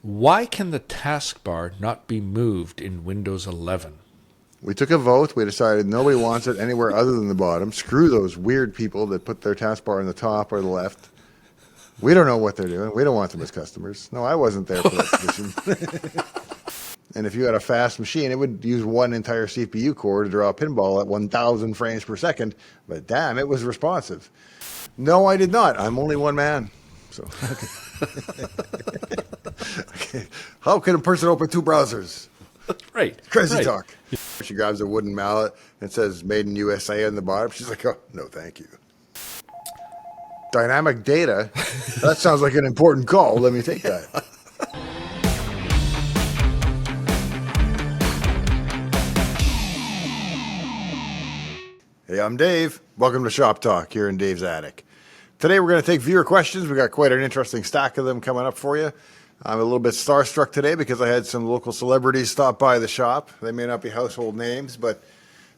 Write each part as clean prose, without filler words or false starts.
Why can the taskbar not be moved in Windows 11? We took a vote. We decided nobody wants it anywhere other than the bottom. Screw those weird people that put their taskbar on the top or the left. We don't know what they're doing. We don't want them as customers. No, I wasn't there for that position. And if you had a fast machine, it would use one entire CPU core to draw a pinball at 1,000 frames per second. But damn, it was responsive. No, I did not. I'm only one man. So, okay. How can a person open two browsers? Right. Crazy right. talk. She grabs a wooden mallet and says "Made in USA" on the bottom. She's like, "Oh, no, thank you." Dynamic data. That sounds like an important call. Let me take that. Hey, I'm Dave. Welcome to Shop Talk here in Dave's Attic. Today we're going to take viewer questions. We got quite an interesting stack of them coming up for you. I'm a little bit starstruck today because I had some local celebrities stop by the shop. They may not be household names, but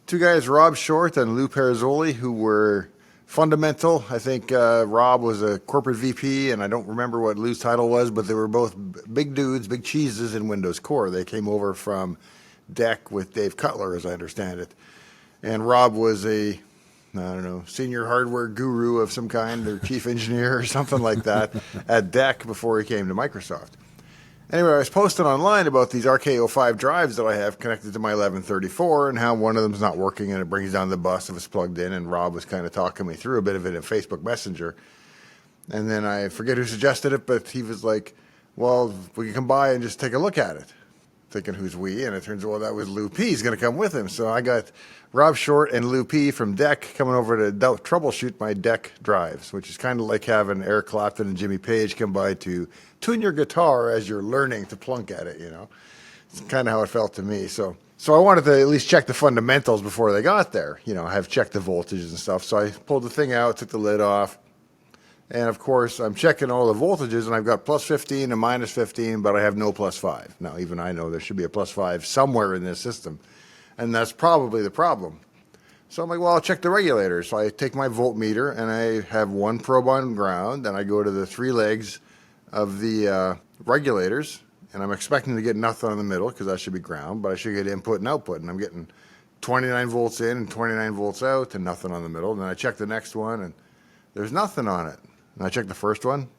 two guys, Rob Short and Lou Perzoli, who were fundamental. I think Rob was a corporate VP, and I don't remember what Lou's title was, but they were both big dudes, big cheeses in Windows Core. They came over from DEC with Dave Cutler, as I understand it. And Rob was a, I don't know, senior hardware guru of some kind, or chief engineer or something like that at DEC before he came to Microsoft. Anyway, I was posting online about these RK05 drives that I have connected to my 1134 and how one of them is not working and it brings down the bus if it's plugged in. And Rob was kind of talking me through a bit of it in Facebook Messenger. And then I forget who suggested it, but he was like, well, we can come by and just take a look at it. Thinking, who's we? And it turns out, well, that was Lou P. He's going to come with him. So I got Rob Short and Lou P. from DEC coming over to troubleshoot my DEC drives, which is kind of like having Eric Clapton and Jimmy Page come by to tune your guitar as you're learning to plunk at it, you know. It's kind of how it felt to me. So I wanted to at least check the fundamentals before they got there, you know, have checked the voltages and stuff. So I pulled the thing out, took the lid off. And of course, I'm checking all the voltages, and I've got plus 15 and minus 15, but I have no plus 5. Now, even I know there should be a plus 5 somewhere in this system, and that's probably the problem. So I'm like, well, I'll check the regulators. So I take my voltmeter, and I have one probe on ground, and I go to the three legs of the regulators, and I'm expecting to get nothing in the middle, because that should be ground, but I should get input and output, and I'm getting 29 volts in and 29 volts out, and nothing on the middle. And then I check the next one, and there's nothing on it. And I checked the first one.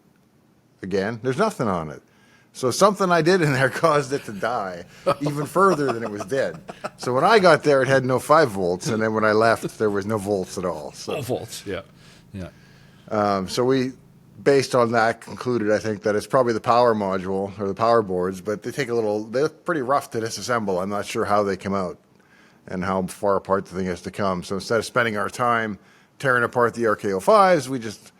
Again, there's nothing on it. So something I did in there caused it to die even further than it was dead. So when I got there, it had no 5 volts. And then when I left, there was no volts at all. So, No volts, yeah. So we, based on that, concluded, I think, that it's probably the power module or the power boards. But they take a little, they're pretty rough to disassemble. I'm not sure how they come out and how far apart the thing has to come. So instead of spending our time tearing apart the RK05s, we just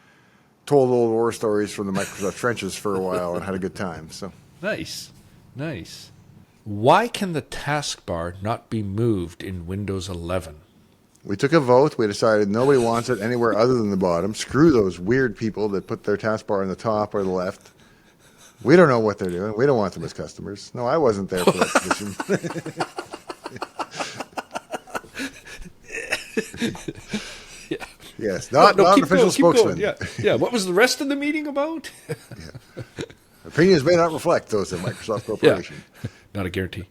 told old war stories from the Microsoft trenches for a while and had a good time. So Nice. Why can the taskbar not be moved in Windows 11? we took a vote. We decided nobody wants it anywhere other than the bottom. Screw those weird people that put their taskbar on the top or the left. We don't know what they're doing. We don't want them as customers. No, I wasn't there for that position. Yeah. Yes, not an official spokesman. Yeah. What was the rest of the meeting about? Yeah. Opinions may not reflect those of Microsoft Corporation. Yeah. Not a guarantee.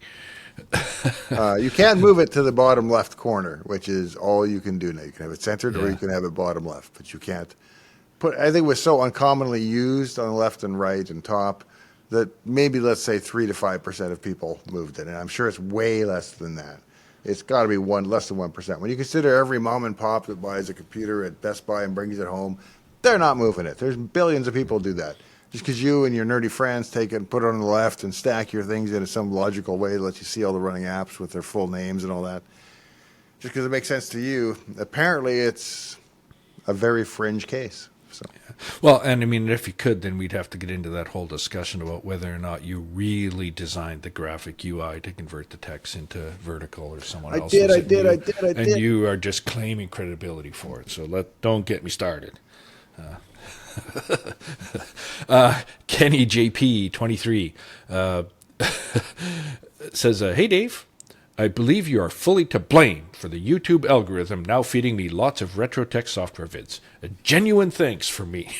You can move it to the bottom left corner, which is all you can do now. You can have it centered or you can have it bottom left, but you can't put, I think it was so uncommonly used on the left and right and top that maybe, let's say, 3 to 5% of people moved it. And I'm sure it's way less than that. It's got to be less than 1%. When you consider every mom and pop that buys a computer at Best Buy and brings it home, they're not moving it. There's billions of people do that. Just because you and your nerdy friends take it and put it on the left and stack your things in some logical way that lets you see all the running apps with their full names and all that, just because it makes sense to you, apparently it's a very fringe case. So. Yeah. Well, and I mean, if you could, then we'd have to get into that whole discussion about whether or not you really designed the graphic UI to convert the text into vertical or someone else. I did. And you are just claiming credibility for it. So don't get me started. Kenny JP 23 says, "Hey Dave, I believe you are fully to blame for the YouTube algorithm now feeding me lots of retro tech software vids. A genuine thanks for me."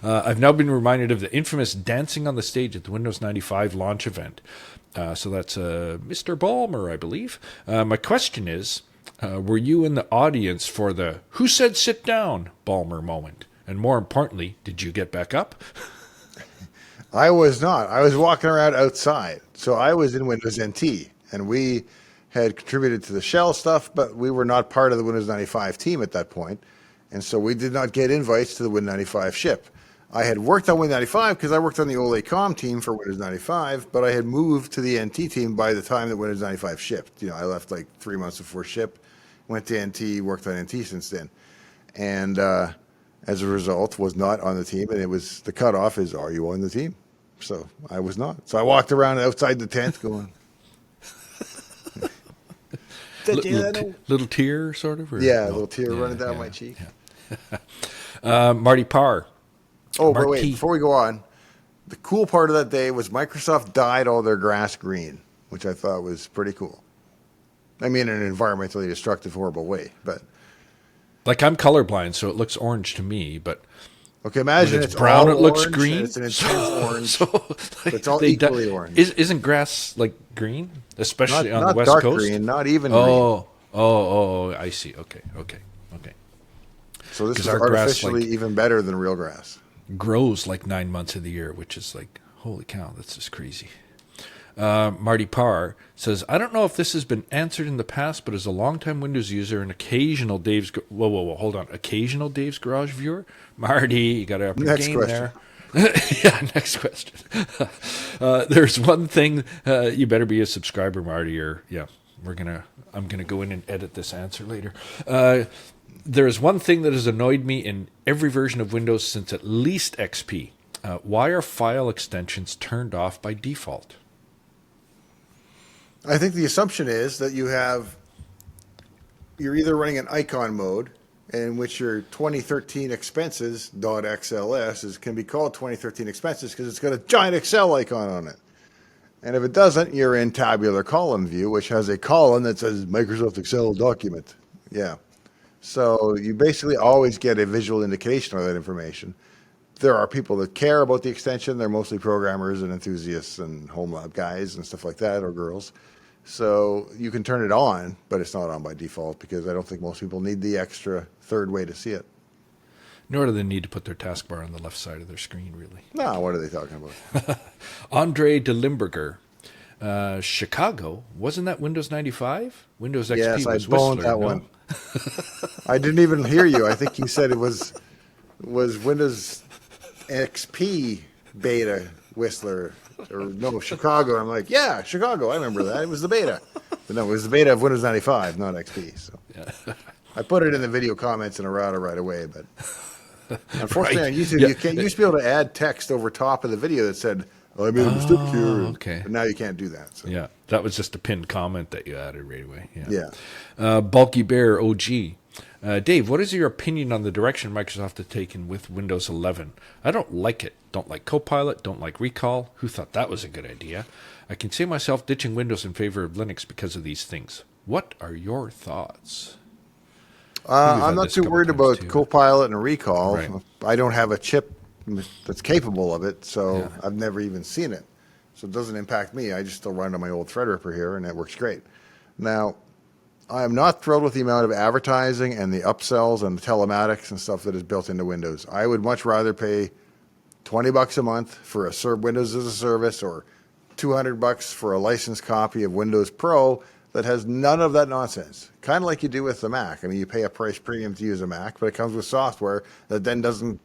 I've now been reminded of the infamous dancing on the stage at the Windows 95 launch event. So that's Mr. Ballmer, I believe. My question is, were you in the audience for the "Who said sit down" Ballmer moment? And more importantly, did you get back up? I was not. I was walking around outside. So I was in Windows NT, and we had contributed to the shell stuff, but we were not part of the Windows 95 team at that point. And so we did not get invites to the Win 95 ship. I had worked on Win 95 because I worked on the OLACOM team for Windows 95, but I had moved to the NT team by the time that Windows 95 shipped. I left like 3 months before ship, went to NT, worked on NT since then. And as a result, was not on the team. And it was, the cutoff is, are you on the team? So I was not. So I walked around outside the tent going, Little tear, sort of? Or yeah, a no? little tear Yeah, running down yeah, my cheek. yeah. Marty Parr. Oh, but wait, Marquee. before we go on, the cool part of that day was Microsoft dyed all their grass green, which I thought was pretty cool. I mean, in an environmentally destructive, horrible way. But Like, I'm colorblind, so it looks orange to me, but okay, imagine when it's brown, all it looks orange, green. and it's an intense orange. So, like, it's all they equally orange. Isn't grass like green, especially on the Not West dark Coast? green, not even green. Oh, I see. Okay. So this 'Cause is our grass, artificially like, even better than real grass. grows like 9 months of the year, which is like, holy cow, that's just crazy. Marty Parr says, I don't know if this has been answered in the past, but as a longtime Windows user and occasional Dave's... Whoa, hold on. Occasional Dave's Garage viewer? Marty, you got to up your Next game question. there. Yeah, next question. There's one thing, you better be a subscriber, Marty, or yeah, I'm gonna go in and edit this answer later. There is one thing that has annoyed me in every version of Windows since at least XP. Why are file extensions turned off by default? I think the assumption is that you're either running an icon mode in which your 2013 expenses .xls can be called 2013 expenses because it's got a giant Excel icon on it. And if it doesn't, you're in tabular column view, which has a column that says Microsoft Excel document. Yeah. So you basically always get a visual indication of that information. There are people that care about the extension. They're mostly programmers and enthusiasts and home lab guys and stuff like that, or girls. So you can turn it on, but it's not on by default because I don't think most people need the extra third way to see it. Nor do they need to put their taskbar on the left side of their screen, really. No, what are they talking about? Andre de Limburger. Chicago, wasn't that Windows 95? Windows XP Yes, I was boned Whistler, that no? one. I didn't even hear you. I think you said it was Windows XP beta Whistler. Or no, Chicago. I'm like, yeah, Chicago. I remember that. It was the beta. But no, it was the beta of Windows 95, not XP. So Yeah. I put it in the video comments in a router right away, but unfortunately Right. on YouTube, Yeah. you used to be able to add text over top of the video that said, oh, I made a mistake here. okay. But now you can't do that. So. Yeah, that was just a pinned comment that you added right away. Yeah. Bulky Bear OG. Dave, what is your opinion on the direction Microsoft has taken with Windows 11? I don't like it. Don't like Copilot. Don't like Recall. Who thought that was a good idea? I can see myself ditching Windows in favor of Linux because of these things. What are your thoughts? I'm had not this too couple worried times, about too. Copilot and Recall. Right. I don't have a chip that's capable of it, so Yeah. I've never even seen it. So it doesn't impact me. I just still run on my old Threadripper here, and it works great. Now, I am not thrilled with the amount of advertising and the upsells and the telematics and stuff that is built into Windows. I would much rather pay $20 a month for a Windows as a service or $200 for a licensed copy of Windows Pro that has none of that nonsense. Kind of like you do with the Mac. I mean, you pay a price premium to use a Mac, but it comes with software that then doesn't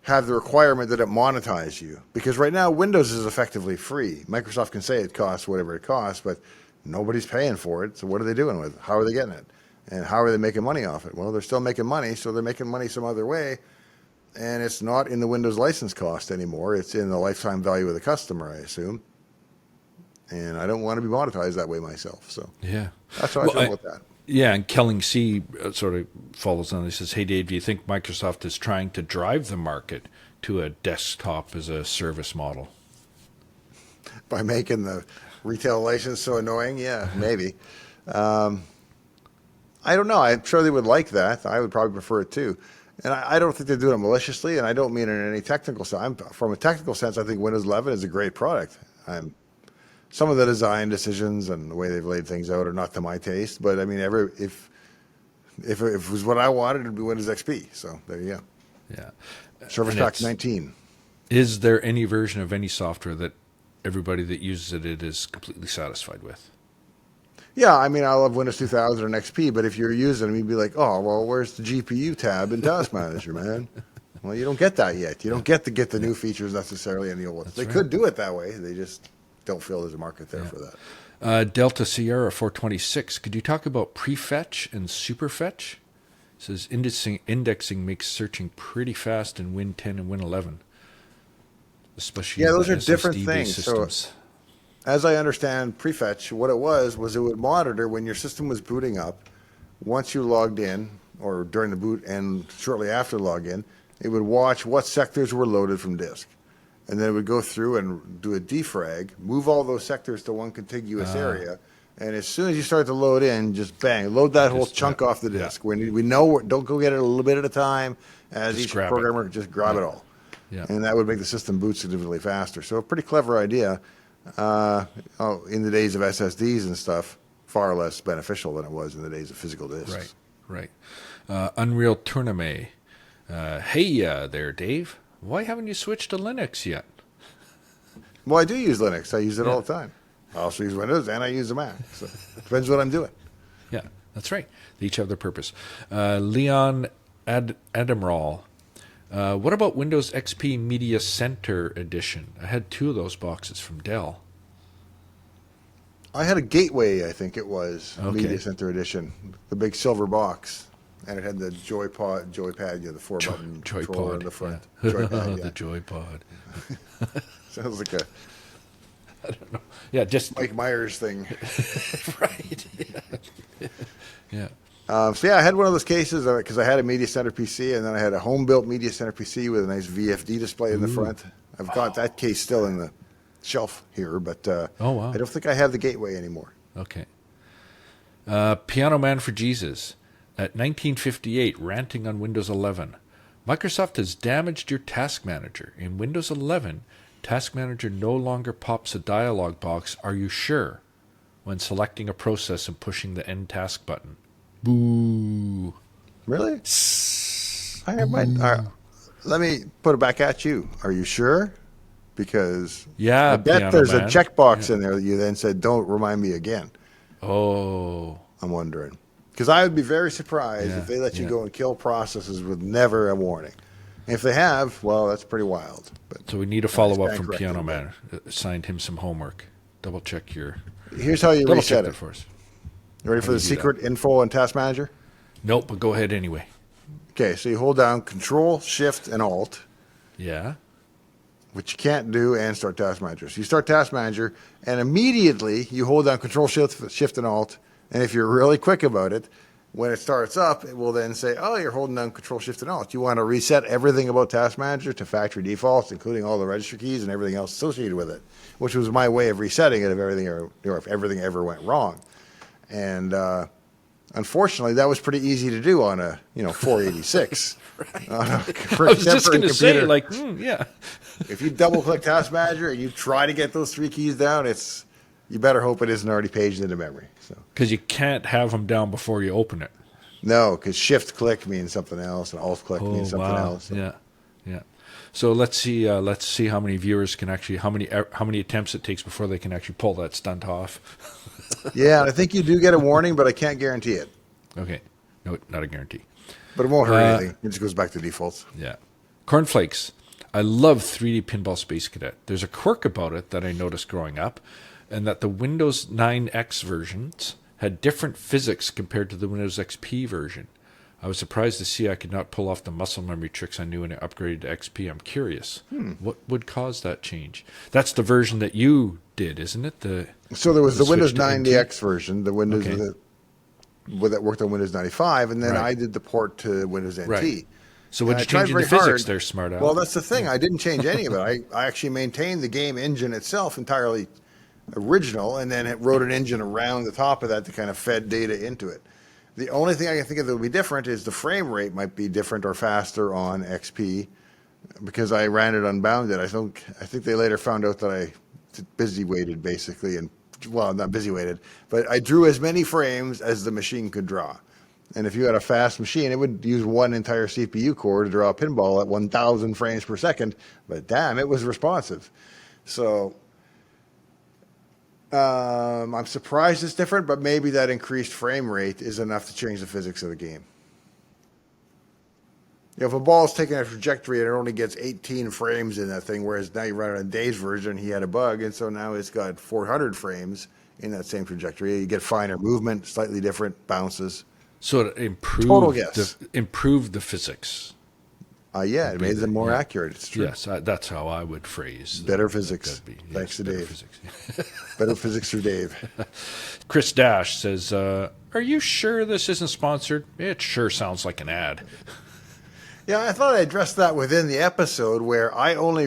have the requirement that it monetize you. Because right now, Windows is effectively free. Microsoft can say it costs whatever it costs, but nobody's paying for it. So what are they doing with it? How are they getting it? And how are they making money off it? Well, they're still making money, so they're making money some other way. And it's not in the Windows license cost anymore. It's in the lifetime value of the customer, I assume. And I don't want to be monetized that way myself. So Yeah. that's how I feel about that. Yeah, and Kelling C sort of follows on. He says, hey, Dave, do you think Microsoft is trying to drive the market to a desktop as a service model? By making the retail license so annoying? Yeah, maybe. I don't know. I'm sure they would like that. I would probably prefer it too. And I don't think they're doing it maliciously, and I don't mean it in any technical sense. From a technical sense, I think Windows 11 is a great product. Some of the design decisions and the way they've laid things out are not to my taste, but I mean, if it was what I wanted, it'd be Windows XP. So there you go. Yeah. Service And Pack 19. Is there any version of any software that everybody that uses it is completely satisfied with? Yeah, I mean, I love Windows 2000 and XP, but if you're using them, you'd be like, oh, well, where's the GPU tab in Task Manager, man? Well, you don't get that yet. You don't get the new features necessarily in the old ones. They could do it that way. They just don't feel there's a market there for that. Delta Sierra 426. Could you talk about Prefetch and Superfetch? It says indexing makes searching pretty fast in Win 10 and Win 11. Especially Yeah, those the are different SSD-based things. systems. So, as I understand Prefetch, what it was it would monitor when your system was booting up. Once you logged in, or during the boot and shortly after login, it would watch what sectors were loaded from disk. And then it would go through and do a defrag, move all those sectors to one contiguous area, and as soon as you start to load in, just bang, load that whole chunk off the disk. We know, don't go get it a little bit at a time. As Just each grab programmer, it. just grab it all. Yeah. And that would make the system boot significantly faster. So a pretty clever idea. In the days of SSDs and stuff, far less beneficial than it was in the days of physical disks. Right. Unreal Tournament. Hey there, Dave. Why haven't you switched to Linux yet? Well, I do use Linux. I use it all the time. I also use Windows and I use a Mac. So it depends what I'm doing. Yeah, that's right. They each have their purpose. Leon Admiral. What about Windows XP Media Center Edition? I had 2 of those boxes from Dell. I had a Gateway, I think it was, Okay. Media Center Edition, the big silver box. And it had the joypad, the 4-button controller in the front. Yeah. Joypad, yeah. The joypod. Sounds like a I don't know. Yeah, just Mike Myers thing. right. Yeah. So yeah, I had one of those cases because I had a Media Center PC and then I had a home-built Media Center PC with a nice VFD display in the front. I've got that case still in the shelf here, but Oh, wow. I don't think I have the Gateway anymore. Okay. Piano Man for Jesus. At 1958, ranting on Windows 11. Microsoft has damaged your Task Manager. In Windows 11, Task Manager no longer pops a dialog box, "Are you sure?" when selecting a process and pushing the End Task button. Boo. Really? Let me put it back at you. Are you sure? Because Yeah, I bet Piano there's Man. a checkbox in there that you then said, "Don't remind me again." Oh. I'm wondering. Because I would be very surprised Yeah, if they let you yeah. go and kill processes with never a warning. If they have, well, that's pretty wild. But So we need a follow-up stand from corrected, Piano but- Man. Assigned him some homework. Double check your... here's how you Double check reset that it. for us. You ready for How the do you do secret info on Task Manager? Nope, but go ahead anyway. Okay, so you hold down Control, Shift, and Alt, Yeah. which you can't do, and start Task Manager. So you start Task Manager, and immediately you hold down Control, Shift, and Alt, and if you're really quick about it, when it starts up, it will then say, "Oh, you're holding down Control, Shift, and Alt. You want to reset everything about Task Manager to factory defaults, including all the register keys and everything else associated with it," which was my way of resetting it if everything ever went wrong. And unfortunately, that was pretty easy to do on a 486. Right. On a I was just going to say, computer. yeah. If you double click Task Manager and you try to get those 3 keys down, you better hope it isn't already paged into memory. So Because you can't have them down before you open it. no, because Shift click means something else and Alt click means something else. Yeah. So let's see how many viewers can actually how many attempts it takes before they can actually pull that stunt off. Yeah, I think you do get a warning, but I can't guarantee it. Okay. No, not a guarantee. But it won't hurt anything. It just goes back to defaults. Yeah. Cornflakes. I love 3D Pinball Space Cadet. There's a quirk about it that I noticed growing up, and that the Windows 9X versions had different physics compared to the Windows XP version. I was surprised to see I could not pull off the muscle memory tricks I knew when I upgraded to XP. I'm curious. What would cause that change? That's the version that you did, isn't it? So there was the Windows switch to 9DX version, the Windows Okay. that worked on Windows 95, and then Right. I did the port to Windows NT. Right. So what And did I you tried change in the very physics hard. there, smart Al? Well, that's the thing. I didn't change any of it. I actually maintained the game engine itself entirely original, and then it wrote an engine around the top of that that kind of fed data into it. The only thing I can think of that would be different is the frame rate might be different or faster on XP because I ran it unbounded. I think they later found out that I busy weighted basically, and well, not busy weighted, but I drew as many frames as the machine could draw. And if you had a fast machine, it would use one entire CPU core to draw a pinball at 1,000 frames per second. But damn, it was responsive. So I'm surprised it's different, but maybe that increased frame rate is enough to change the physics of the game. You know, if a ball is taking a trajectory and it only gets 18 frames in that thing, whereas now you run it on Dave's version, he had a bug, and so now it's got 400 frames in that same trajectory. You get finer movement, slightly different bounces. So it improved the physics. Yeah, it made them more accurate. It's true. Yes, that's how I would phrase. Better physics. Thanks to Dave. Better physics for Dave. Chris Dash says, "Are you sure this isn't sponsored? It sure sounds like an ad." Yeah, I thought I addressed that within the episode where I only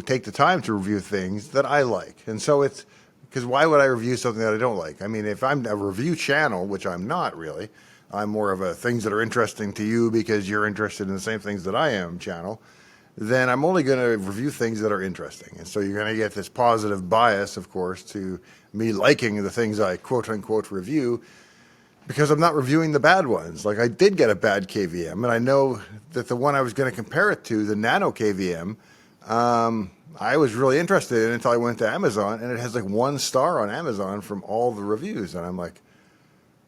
take the time to review things that I like. And so it's because why would I review something that I don't like? I mean, if I'm a review channel, which I'm not really, I'm more of a things that are interesting to you because you're interested in the same things that I am channel, then I'm only going to review things that are interesting. And so you're going to get this positive bias, of course, to me liking the things I quote unquote review because I'm not reviewing the bad ones. Like I did get a bad KVM, and I know that the one I was going to compare it to, the Nano KVM, I was really interested in until I went to Amazon, and it has like 1 star on Amazon from all the reviews. And I'm like,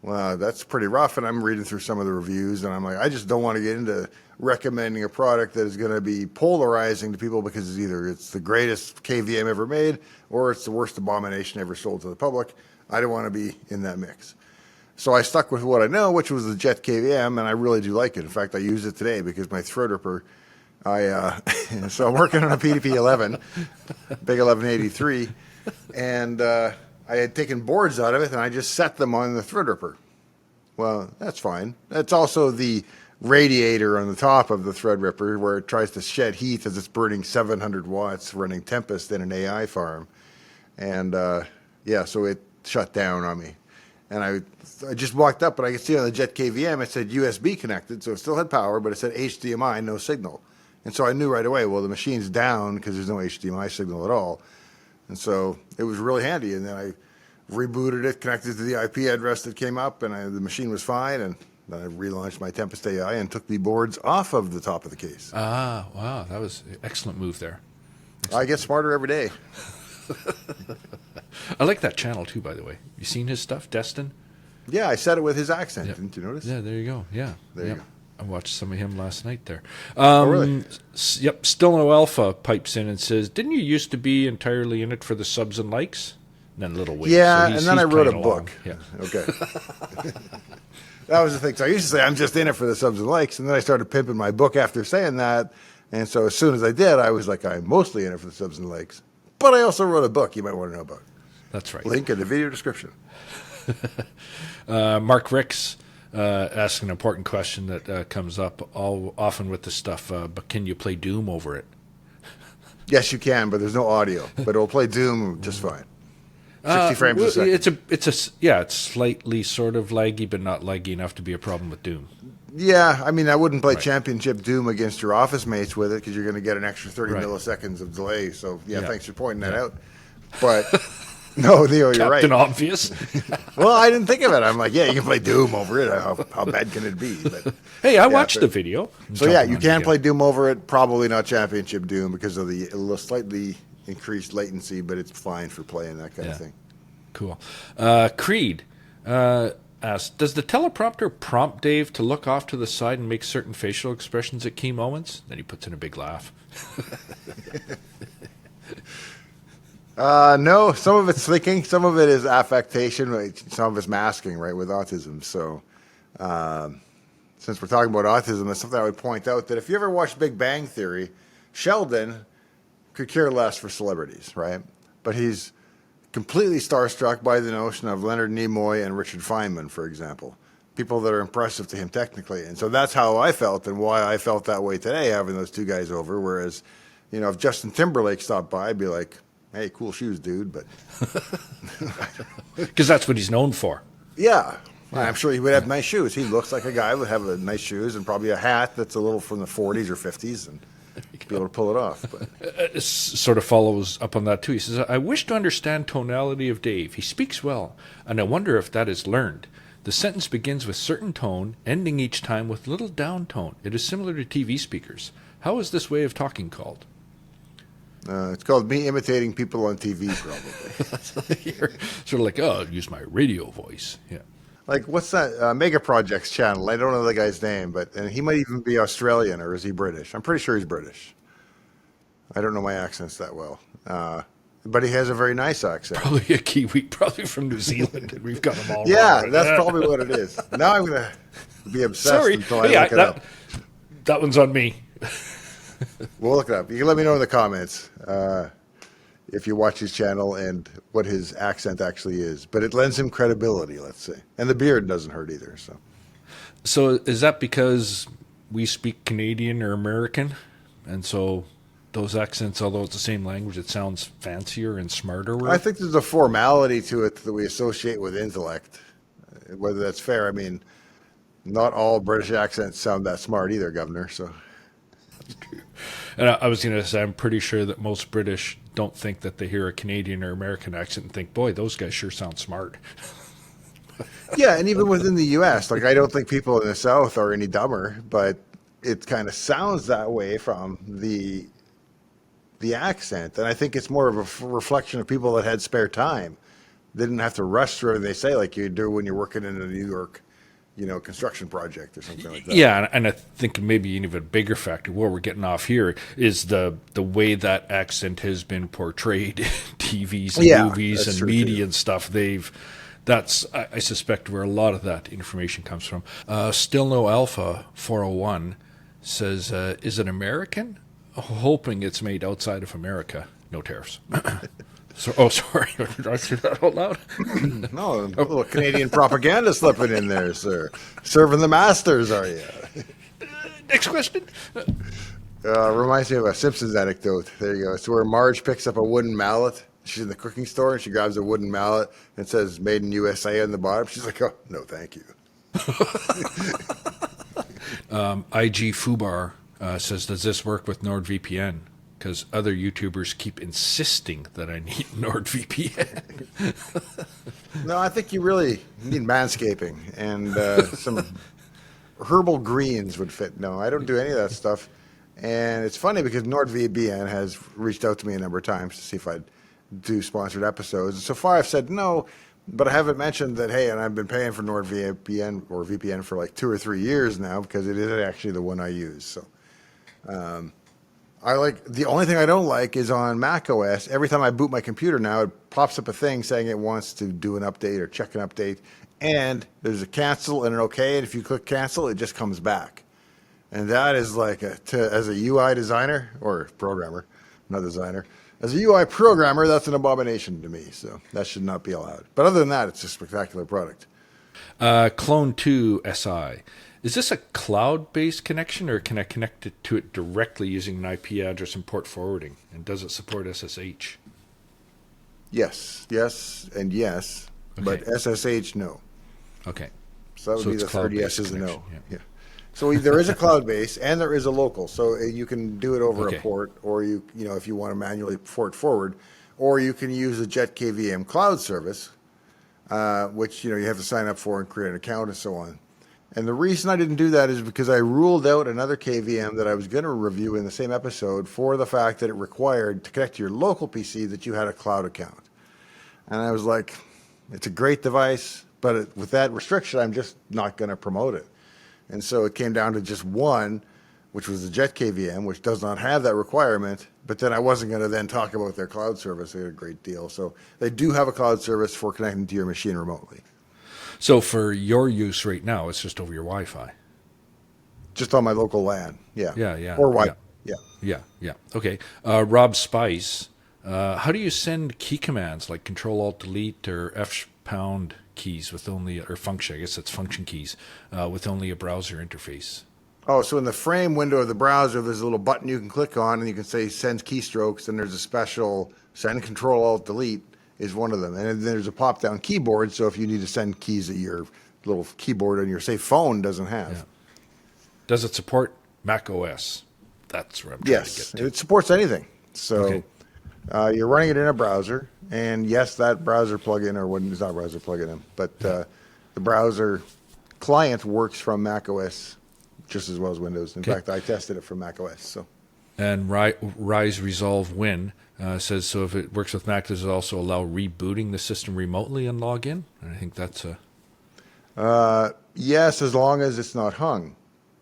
well, that's pretty rough. And I'm reading through some of the reviews, and I'm like, I just don't want to get into recommending a product that is going to be polarizing to people because it's either it's the greatest KVM ever made or it's the worst abomination ever sold to the public. I don't want to be in that mix. So I stuck with what I know, which was the JetKVM, and I really do like it. In fact, I use it today because my Threadripper, so I'm working on a PDP-11, big 1183, and I had taken boards out of it, and I just set them on the Threadripper. Well, that's fine. That's also the radiator on the top of the Threadripper where it tries to shed heat as it's burning 700 watts running Tempest in an AI farm. And so it shut down on me. And I just walked up, and I could see on the JetKVM it said USB connected, so it still had power, but it said HDMI, no signal. And so I knew right away, well, the machine's down because there's no HDMI signal at all. And so it was really handy. And then I rebooted it, connected to the IP address that came up, and the machine was fine. And then I relaunched my Tempest AI and took the boards off of the top of the case. Ah, wow, that was an excellent move there. I get smarter every day. I like that channel too, by the way. You seen his stuff, Destin? Yeah, I said it with his accent. Yep. Didn't you notice? Yeah, there you go. Yeah, there you go. I watched some of him last night there. Really? Yep. Still No Alpha pipes in and says, "Didn't you used to be entirely in it for the subs and likes?" And then Little Wing. Yeah, so and then I wrote a book. Yeah. Okay. That was the thing. So I used to say I'm just in it for the subs and likes, and then I started pimping my book after saying that. And so as soon as I did, I was like, I'm mostly in it for the subs and likes. But I also wrote a book you might want to know about. That's right. Link in the video description. Mark Ricks asked an important question that comes up often with this stuff, but can you play Doom over it? Yes, you can, but there's no audio. But it'll play Doom just fine. 60 frames a second. It's slightly sort of laggy, but not laggy enough to be a problem with Doom. Yeah, I mean, I wouldn't play Championship Doom against your office mates with it because you're going to get an extra 30 milliseconds of delay. So, thanks for pointing that out. But, no, Theo, you're right. Captain Obvious. Well, I didn't think of it. I'm like, you can play Doom over it. How bad can it be? But, hey, I watched the video. So, you can play Doom over it. Probably not Championship Doom because of the slightly increased latency, but it's fine for playing that kind of thing. Cool. Creed asked, does the teleprompter prompt Dave to look off to the side and make certain facial expressions at key moments? Then he puts in a big laugh. No, some of it's thinking, some of it is affectation, some of it's masking, right, with autism. So since we're talking about autism, that's something I would point out that if you ever watched Big Bang Theory, Sheldon could care less for celebrities, right? But he's completely starstruck by the notion of Leonard Nimoy and Richard Feynman, for example, people that are impressive to him technically. And so that's how I felt and why I felt that way today, having those two guys over. Whereas, if Justin Timberlake stopped by, I'd be like, hey, cool shoes, dude. But because that's what he's known for. Yeah. I'm sure he would have nice shoes. He looks like a guy who would have nice shoes and probably a hat that's a little from the 40s or 50s and be able to pull it off. But Sort of follows up on that too. He says, I wish to understand tonality of Dave. He speaks well, and I wonder if that is learned. The sentence begins with certain tone, ending each time with little down tone. It is similar to TV speakers. How is this way of talking called? it's called me imitating people on TV, probably. You're sort of like, oh, I'll use my radio voice. Yeah. Like, what's that? Mega Projects channel. I don't know the guy's name, and he might even be Australian, or is he British? I'm pretty sure he's British. I don't know my accents that well. But he has a very nice accent. Probably a Kiwi, probably from New Zealand, and we've got them all Yeah, wrong. that's probably what it is. Now I'm going to be obsessed Sorry. until I Yeah, look it up. that one's on me. We'll look it up. You can let me know in the comments if you watch his channel and what his accent actually is. But it lends him credibility, let's say. And the beard doesn't hurt either. So is that because we speak Canadian or American? And so those accents, although it's the same language, it sounds fancier and smarter? I think there's a formality to it that we associate with intellect. Whether that's fair, I mean, not all British accents sound that smart either, Governor. So, And I was going to say, I'm pretty sure that most British don't think that they hear a Canadian or American accent and think, boy, those guys sure sound smart. yeah, and even within the U.S., like I don't think people in the South are any dumber, but it kind of sounds that way from the accent, and I think it's more of a reflection of people that had spare time. They didn't have to rush through everything they say like you do when you're working in a New York, construction project or something like that. Yeah, and I think maybe an even bigger factor where we're getting off here is the way that accent has been portrayed in TVs and movies and media and stuff. That's I suspect where a lot of that information comes from. Still No Alpha 401 says, is it American? Hoping it's made outside of America. No tariffs. Sorry. Did I say that out loud? No, a little Canadian propaganda slipping in there, sir. Serving the masters, are you? Next question. Reminds me of a Simpsons anecdote. There you go. It's where Marge picks up a wooden mallet. She's in the cooking store and she grabs a wooden mallet and it says "Made in USA" on the bottom. She's like, "Oh, no, thank you." IG Fubar says, does this work with NordVPN? Because other YouTubers keep insisting that I need NordVPN. No, I think you really need manscaping and some herbal greens would fit. No, I don't do any of that stuff. And it's funny because NordVPN has reached out to me a number of times to see if I'd do sponsored episodes. So far I've said no, but I haven't mentioned that, hey, and I've been paying for NordVPN or VPN for like 2 or 3 years now because it is actually the one I use. So the only thing I don't like is on Mac OS. Every time I boot my computer now, it pops up a thing saying it wants to do an update or check an update. And there's a cancel and an okay. And if you click cancel, it just comes back. And that is like, as a UI designer or programmer, not designer, as a UI programmer, that's an abomination to me. So that should not be allowed. But other than that, it's a spectacular product. Clone 2 SI. Is this a cloud-based connection, or can I connect it to it directly using an IP address and port forwarding? And does it support SSH? Yes, and yes, Okay. but SSH, no. Okay. So that would be the third yes is a no. connection, Yeah. So there is a cloud base and there is a local. So you can do it over Okay. a port, or if you want to manually port forward, or you can use a JetKVM cloud service, which you have to sign up for and create an account and so on. And the reason I didn't do that is because I ruled out another KVM that I was going to review in the same episode for the fact that it required to connect to your local PC that you had a cloud account. And I was like, it's a great device, but with that restriction, I'm just not going to promote it. And so it came down to just one, which was the JetKVM, which does not have that requirement. But then I wasn't going to then talk about their cloud service. They had a great deal. So they do have a cloud service for connecting to your machine remotely. So for your use right now, it's just over your Wi-Fi. Just on my local LAN, yeah. Yeah. Or Wi-Fi, yeah. Yeah. Okay. Rob Spice, how do you send key commands like Control-Alt-Delete or F-pound keys with only, or function, I guess that's function keys, with only a browser interface? Oh, so in the frame window of the browser, there's a little button you can click on, and you can say send keystrokes, and there's a special send Control-Alt-Delete is one of them. And then there's a pop-down keyboard, so if you need to send keys that you're little keyboard on your, say, phone doesn't have. Yeah. Does it support Mac OS? That's where I'm trying to Yes, get to. it supports anything. So Okay. you're running it in a browser, and yes, that browser plugin, or when it's not a browser plugin, but the browser client works from Mac OS just as well as Windows. In fact, I tested it from Mac OS. So. And Rise Resolve Win says, so if it works with Mac, does it also allow rebooting the system remotely and log in? And I think that's a... Yes, as long as it's not hung.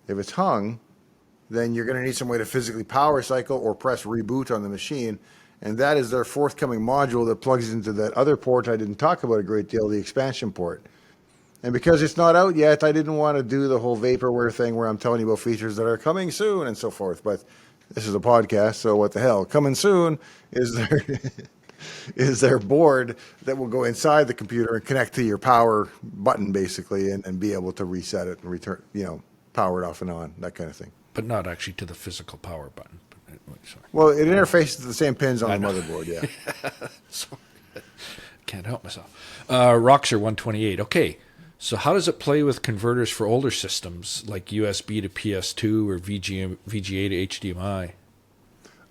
If it's hung, then you're going to need some way to physically power cycle or press reboot on the machine. And that is their forthcoming module that plugs into that other port I didn't talk about a great deal, the expansion port. And because it's not out yet, I didn't want to do the whole vaporware thing where I'm telling you about features that are coming soon and so forth. But this is a podcast, so what the hell? Coming soon is their is their board that will go inside the computer and connect to your power button, basically, and be able to reset it and return, power it off and on, that kind of thing. But not actually to the physical power button. Sorry. Well, it interfaces to the same pins on the motherboard, yeah. Sorry. Can't help myself. Roxer 128. Okay, so how does it play with converters for older systems, like USB to PS2 or VGA to HDMI?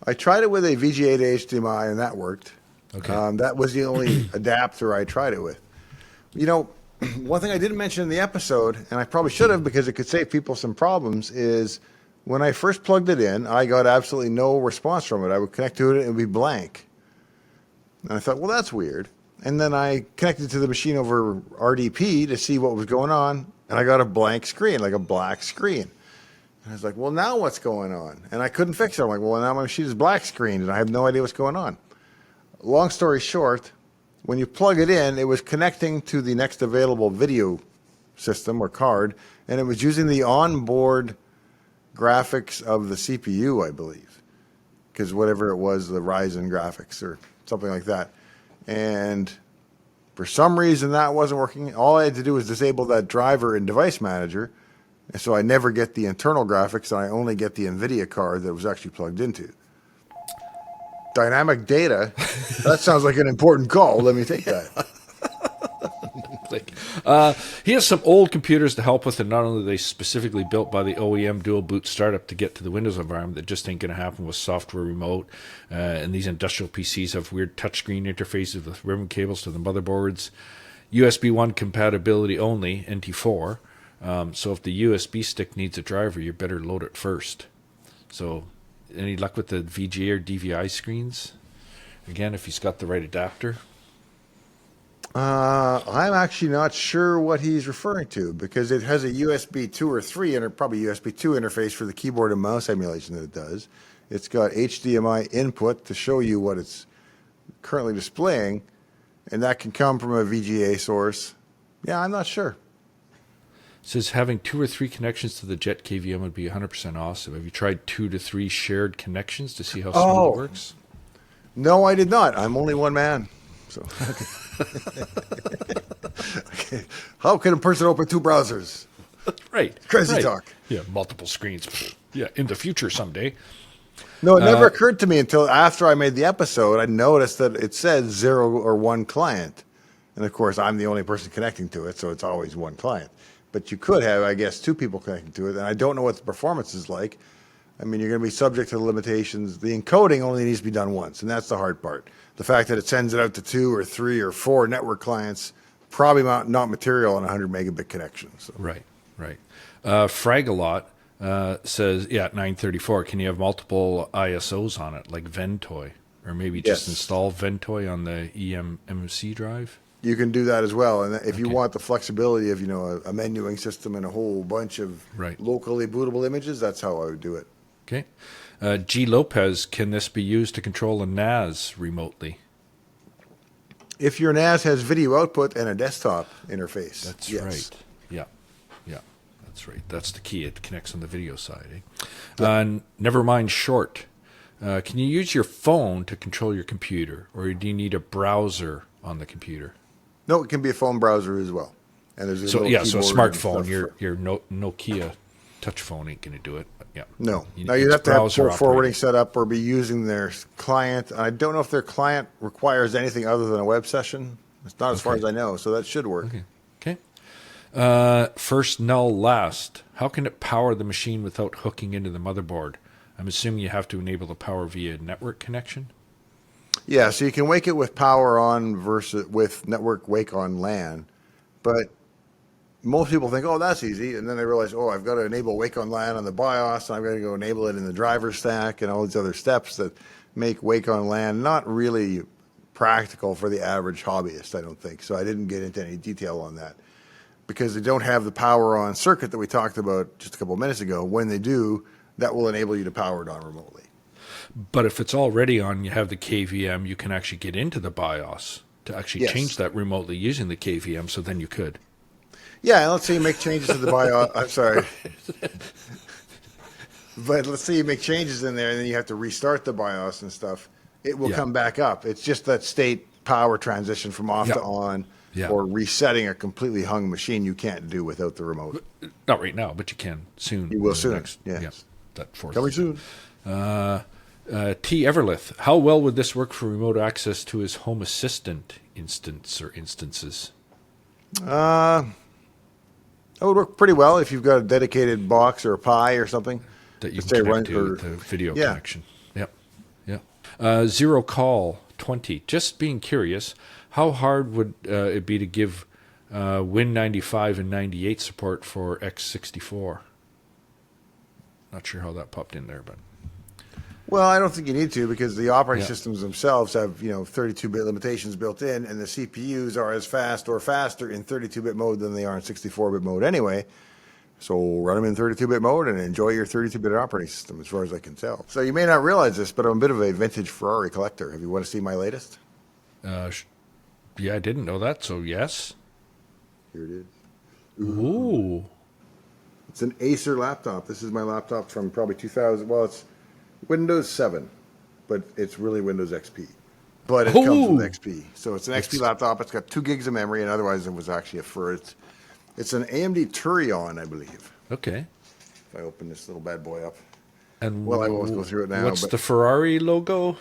I tried it with a VGA to HDMI, and that worked. Okay. That was the only adapter I tried it with. One thing I didn't mention in the episode, and I probably should have because it could save people some problems, is when I first plugged it in, I got absolutely no response from it. I would connect to it and it would be blank. And I thought, well, that's weird. And then I connected to the machine over RDP to see what was going on, and I got a blank screen, like a black screen. And I was like, well, now what's going on? And I couldn't fix it. I'm like, well, now my machine is black screened, and I have no idea what's going on. Long story short, when you plug it in, it was connecting to the next available video system or card, and it was using the onboard graphics of the CPU, I believe, because whatever it was, the Ryzen graphics or something like that. And for some reason that wasn't working. All I had to do was disable that driver in Device Manager, and so I never get the internal graphics, and I only get the NVIDIA card that was actually plugged into. Dynamic data, that sounds like an important call. Let me take that. He has some old computers to help with, and not only are they specifically built by the OEM dual boot startup to get to the Windows environment, that just ain't going to happen with software remote. And these industrial PCs have weird touchscreen interfaces with ribbon cables to the motherboards. USB 1 compatibility only, NT4. So if the USB stick needs a driver, you better load it first. So any luck with the VGA or DVI screens? Again, if he's got the right adapter. I'm actually not sure what he's referring to because it has a USB 2 or 3 and probably USB 2 interface for the keyboard and mouse emulation that it does. It's got HDMI input to show you what it's currently displaying, and that can come from a VGA source. Yeah, I'm not sure. It says having 2 or 3 connections to the JetKVM would be 100% awesome. Have you tried 2 to 3 shared connections to see how smooth it works? No, I did not. I'm only one man. So, okay. How can a person open 2 browsers? Right. Crazy talk. Yeah, multiple screens. Yeah, in the future someday. No, it never occurred to me until after I made the episode. I noticed that it says 0 or 1 client. And of course, I'm the only person connecting to it, so it's always 1 client. But you could have, I guess, 2 people connecting to it. And I don't know what the performance is like. I mean, you're going to be subject to the limitations. The encoding only needs to be done once, and that's the hard part. The fact that it sends it out to 2 or 3 or 4 network clients, probably not material on a 100 megabit connection. So. Right. Fragalot says, 934, can you have multiple ISOs on it, like Ventoy? Or maybe just install Ventoy on the eMMC drive? You can do that as well. And if you want the flexibility of, a menuing system and a whole bunch of locally bootable images, that's how I would do it. Okay. G. Lopez, can this be used to control a NAS remotely? If your NAS has video output and a desktop interface. That's right. Yeah. That's right. That's the key. It connects on the video side. Never mind short. Can you use your phone to control your computer, or do you need a browser on the computer? No, it can be a phone browser as well. And there's so a smartphone, your Nokia touch phone ain't going to do it. But yeah. No. Now you'd have to have port forwarding set up or be using their client. I don't know if their client requires anything other than a web session. It's not as far as I know, so that should work. Okay. First null last. How can it power the machine without hooking into the motherboard? I'm assuming you have to enable the power via network connection. Yeah, so you can wake it with power on versus with network wake on LAN, but most people think, oh, that's easy, and then they realize, oh, I've got to enable wake on LAN on the BIOS, and I've got to go enable it in the driver stack, and all these other steps that make wake on LAN not really practical for the average hobbyist, I don't think. So I didn't get into any detail on that because they don't have the power on circuit that we talked about just a couple of minutes ago. When they do, that will enable you to power it on remotely. But if it's already on, you have the KVM, you can actually get into the BIOS to actually change that remotely using the KVM, so then you could. Yeah, and let's say you make changes to the BIOS. I'm sorry. But let's say you make changes in there and then you have to restart the BIOS and stuff. It will come back up. It's just that state power transition from off to on or resetting a completely hung machine you can't do without the remote. Not right now, but you can soon. You will soon. That fourth. Coming soon. T. Everlith, how well would this work for remote access to his Home Assistant instances? That would work pretty well if you've got a dedicated box or a Pi or something. That you can connect to the video connection. Zero Call 20. Just being curious, how hard would it be to give Win95 and 98 support for X64? Not sure how that popped in there, but... Well, I don't think you need to because the operating systems themselves have 32-bit limitations built in, and the CPUs are as fast or faster in 32-bit mode than they are in 64-bit mode anyway. So run them in 32-bit mode and enjoy your 32-bit operating system, as far as I can tell. So you may not realize this, but I'm a bit of a vintage Ferrari collector. Have you want to see my latest? Yeah, I didn't know that. So yes. Here it is. Ooh. It's an Acer laptop. This is my laptop from probably 2000. Well, it's Windows 7, but it's really Windows XP. But it comes with XP. So it's an XP laptop. It's got 2 gigs of memory, and otherwise it was actually a Fur. It's an AMD Turion, I believe. Okay. If I open this little bad boy up. And well, I won't go through it now. What's the Ferrari logo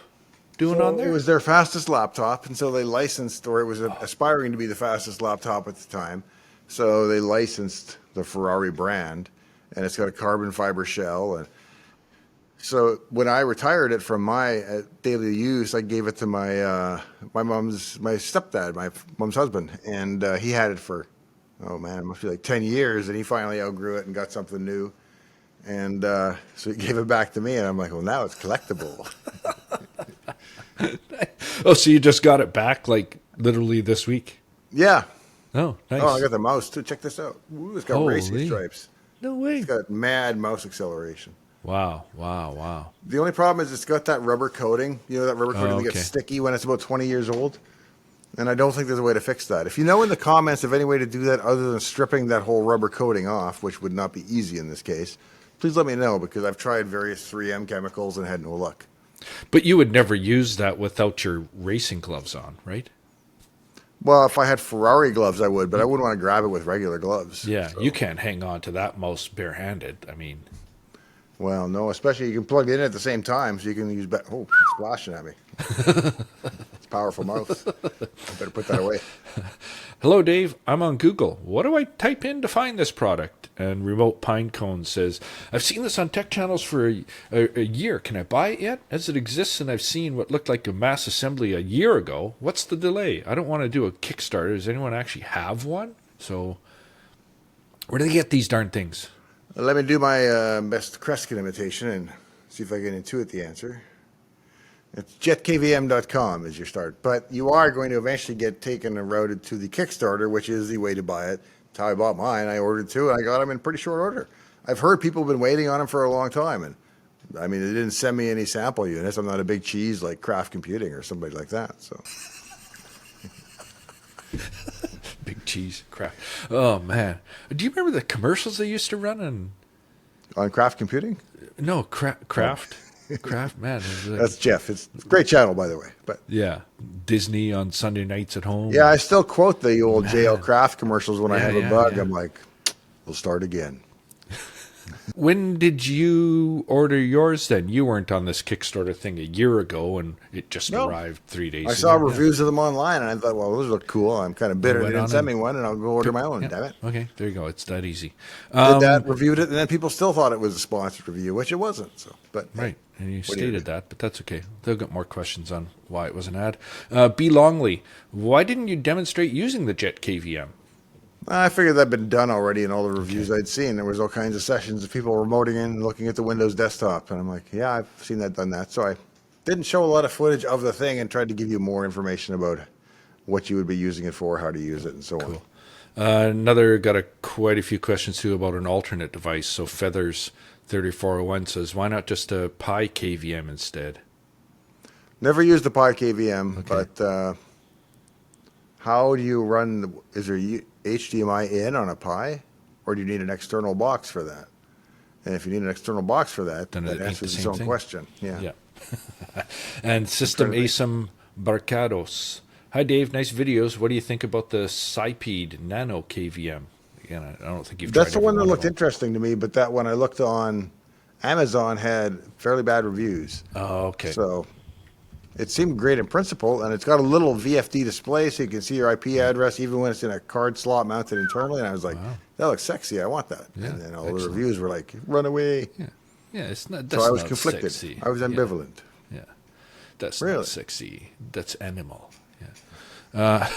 doing on there? It was their fastest laptop, and so they licensed, or it was aspiring to be the fastest laptop at the time. So they licensed the Ferrari brand, and it's got a carbon fiber shell. And so when I retired it from my daily use, I gave it to my stepdad, my mom's husband, and he had it for, oh man, it must be like 10 years, and he finally outgrew it and got something new. And so he gave it back to me, and I'm like, well, now it's collectible. Oh, so you just got it back, like, literally this week? Yeah. Oh, nice. Oh, I got the mouse, too. Check this out. Ooh, it's got racing stripes. No way. It's got mad mouse acceleration. Wow, wow, wow. The only problem is it's got that rubber coating. You know that rubber coating that gets sticky when it's about 20 years old? And I don't think there's a way to fix that. If you know in the comments of any way to do that other than stripping that whole rubber coating off, which would not be easy in this case, please let me know, because I've tried various 3M chemicals and had no luck. But you would never use that without your racing gloves on, right? Well, if I had Ferrari gloves, I would, but I wouldn't want to grab it with regular gloves. Yeah, so. You can't hang on to that mouse barehanded. I mean... Well, no, especially you can plug it in at the same time, so you can use... Oh, it's splashing at me. It's a powerful mouse. I better put that away. Hello, Dave. I'm on Google. What do I type in to find this product? And Remote Pinecone says, I've seen this on tech channels for a year. Can I buy it yet? As it exists, and I've seen what looked like a mass assembly a year ago. What's the delay? I don't want to do a Kickstarter. Does anyone actually have one? So, where do they get these darn things? Let me do my best Kreskin imitation and see if I can intuit the answer. It's JetKVM.com is your start. But you are going to eventually get taken and routed to the Kickstarter, which is the way to buy it. That's how I bought mine. I ordered 2, and I got them in pretty short order. I've heard people have been waiting on them for a long time. And I mean, they didn't send me any sample units. I'm not a big cheese like Craft Computing or somebody like that. So. Big cheese, Craft. Oh, man. Do you remember the commercials they used to run on Craft Computing? No, Craft. Craft, man. Like, that's Jeff. It's a great channel, by the way. But yeah, Disney on Sunday nights at home. Yeah, I still quote the old JL Craft commercials when I have a bug. Yeah. I'm like, we'll start again. When did you order yours then? You weren't on this Kickstarter thing a year ago, and it just No. arrived 3 days I ago. saw reviews of them online, and I thought, well, those look cool. I'm kind of bitter they went didn't on send and me one, and I'll go order my own, damn it. Okay, there you go. It's that easy. Did that, reviewed it, and then people still thought it was a sponsored review, which it wasn't. So, but Right, and you what do you stated that, but that's okay. They'll get more questions on why it was an ad. B. Longley, why didn't you demonstrate using the JetKVM? I figured that'd been done already in all the reviews I'd seen. There was all kinds of sessions of people remoting in and looking at the Windows desktop. And I'm like, yeah, I've seen that, done that. So I didn't show a lot of footage of the thing and tried to give you more information about what you would be using it for, how to use it, and so on. Another got quite a few questions too about an alternate device. So Feathers 3401 says, why not just a Pi KVM instead? Never used the Pi KVM, but how do you run, is there HDMI in on a Pi, or do you need an external box for that? And if you need an external box for that, Then that it ain't answers the its same own thing. question. Yeah. And System Asum Barcados. Hi, Dave. Nice videos. What do you think about the Cyped Nano KVM? Again, I don't think you've tried That's the one that every looked of them. interesting to me, but that one I looked on Amazon had fairly bad reviews. Oh, okay. So it seemed great in principle, and it's got a little VFD display so you can see your IP address even when it's in a card slot mounted internally. And I was like, that looks sexy. I want that. Yeah, and then all excellent. the reviews were like, run away. Yeah, it's not. So That's I was not conflicted. Sexy. I was ambivalent. Yeah. That's Really? not sexy. That's animal. Yeah.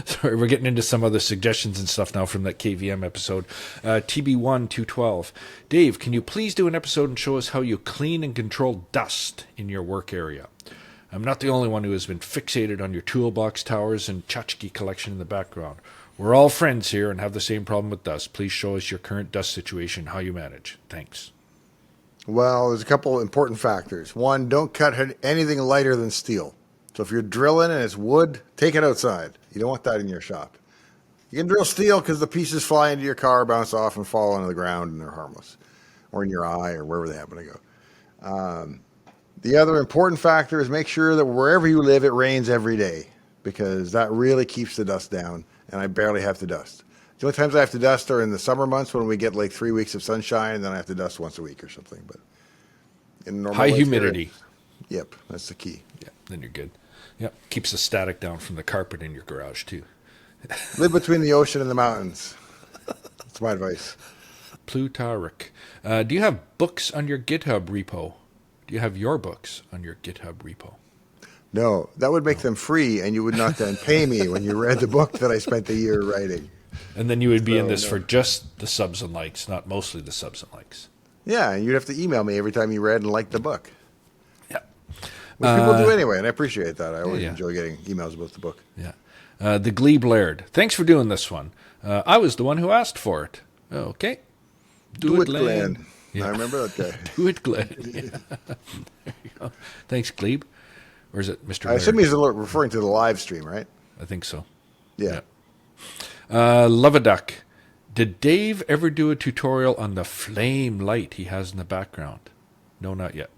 Sorry, we're getting into some other suggestions and stuff now from that KVM episode. TB1212. Dave, can you please do an episode and show us how you clean and control dust in your work area? I'm not the only one who has been fixated on your toolbox towers and tchotchke collection in the background. We're all friends here and have the same problem with dust. Please show us your current dust situation, how you manage. Thanks. Well, there's a couple important factors. One, don't cut anything lighter than steel. So if you're drilling and it's wood, take it outside. You don't want that in your shop. You can drill steel because the pieces fly into your car, bounce off, and fall onto the ground, and they're harmless. Or in your eye, or wherever they happen to go. The other important factor is make sure that wherever you live, it rains every day, because that really keeps the dust down, and I barely have to dust. The only times I have to dust are in the summer months when we get like 3 weeks of sunshine, and then I have to dust once a week or something. But in normal High life, humidity. Yep, that's the key. Yeah, then you're good. Yep, keeps the static down from the carpet in your garage too. Live between the ocean and the mountains. That's my advice. Plutarch. Do you have books on your GitHub repo? Do you have your books on your GitHub repo? No, that would make them free, and you would not then pay me when you read the book that I spent a year writing. And then you would be in this for just the subs and likes, not mostly the subs and likes. Yeah, and you'd have to email me every time you read and liked the book. Yeah. Which people do anyway, and I appreciate that. I always yeah. enjoy getting emails about the book. Yeah. The Glebe Laird. Thanks for doing this one. I was the one who asked for it. Okay. Do it, Glenn. Yeah. I remember that guy. Do it, Glenn. Yeah. There you go. Thanks, Glebe. Or is it Mr. I Laird? assume he's referring to the live stream, right? I think so. Yeah. Love a Duck. Did Dave ever do a tutorial on the flame light he has in the background? No, not yet.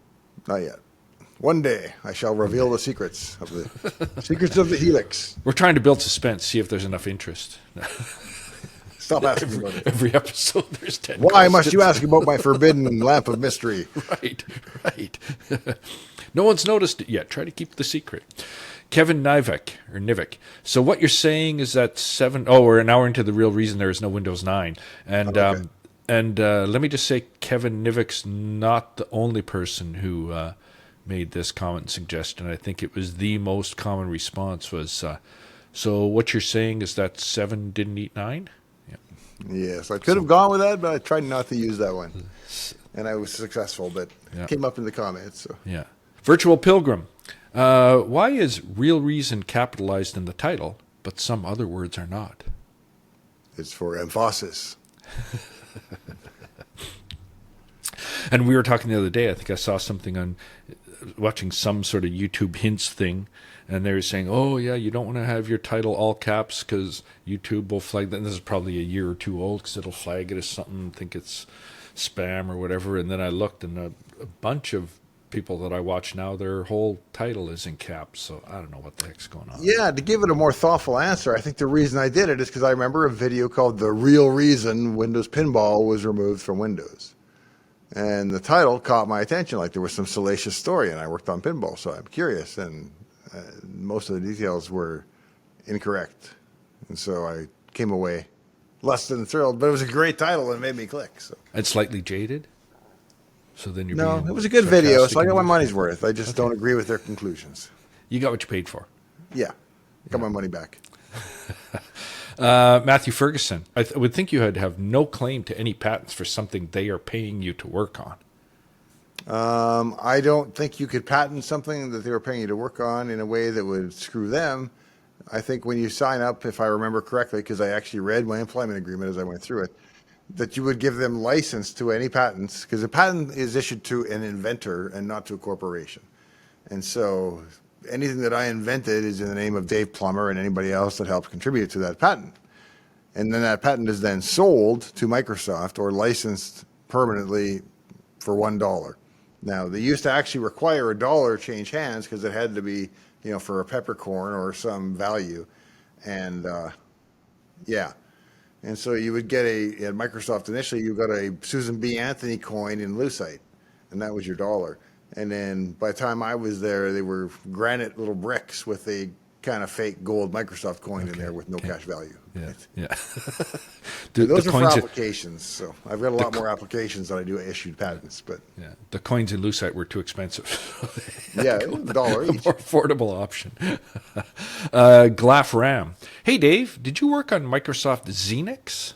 Not yet. One day I shall reveal the secrets of the Helix. We're trying to build suspense, see if there's enough interest. Stop asking about it. Every episode there's 10 Why must questions. you ask about my forbidden lamp of mystery? Right. No one's noticed it yet. Try to keep the secret. Kevin Nivek. So what you're saying is that we're an hour into the real reason there is no Windows 9. And let me just say, Kevin Nivek's not the only person who made this comment and suggestion. I think it was the most common response was, so what you're saying is that 7 didn't eat 9? Yeah. Yes, I could have gone with that, but I tried not to use that one. And I was successful, but it came up in the comments. So. Yeah. Virtual Pilgrim. Why is real reason capitalized in the title, but some other words are not? It's for emphasis. And we were talking the other day, I think I saw something on watching some sort of YouTube hints thing, and they were saying, oh, yeah, you don't want to have your title all caps because YouTube will flag that. And this is probably a year or two old because it'll flag it as something, think it's spam or whatever. And then I looked, and a bunch of people that I watch now, their whole title is in caps. So I don't know what the heck's going on. Yeah, to give it a more thoughtful answer, I think the reason I did it is because I remember a video called The Real Reason Windows Pinball was removed from Windows. And the title caught my attention, like there was some salacious story, and I worked on pinball, so I'm curious, and most of the details were incorrect. And so I came away less than thrilled, but it was a great title and it made me click. So And slightly jaded. So then you're no, being it was a good video, sarcastic so I got and my you- money's worth. I just don't agree with their conclusions. You got what you paid for. Yeah, got my money back. Matthew Ferguson, I would think you would have no claim to any patents for something they are paying you to work on. I don't think you could patent something that they were paying you to work on in a way that would screw them. I think when you sign up, if I remember correctly, because I actually read my employment agreement as I went through it, that you would give them license to any patents, because a patent is issued to an inventor and not to a corporation. And so anything that I invented is in the name of Dave Plummer and anybody else that helped contribute to that patent. And then that patent is then sold to Microsoft or licensed permanently for $1. Now, they used to actually require $1 change hands because it had to be, for a peppercorn or some value. And yeah. And so you would get at Microsoft initially, you got a Susan B. Anthony coin in lucite, and that was your $1. And then by the time I was there, they were granite little bricks with a kind of fake gold Microsoft coin in there with no cash value. Yeah, Right? yeah. Those are for coins applications. So I've got a lot more applications than I do issued patents. But yeah, the coins in lucite were too expensive. yeah, $1 A each. more affordable option. Glaff Ram. Hey, Dave, did you work on Microsoft Xenix?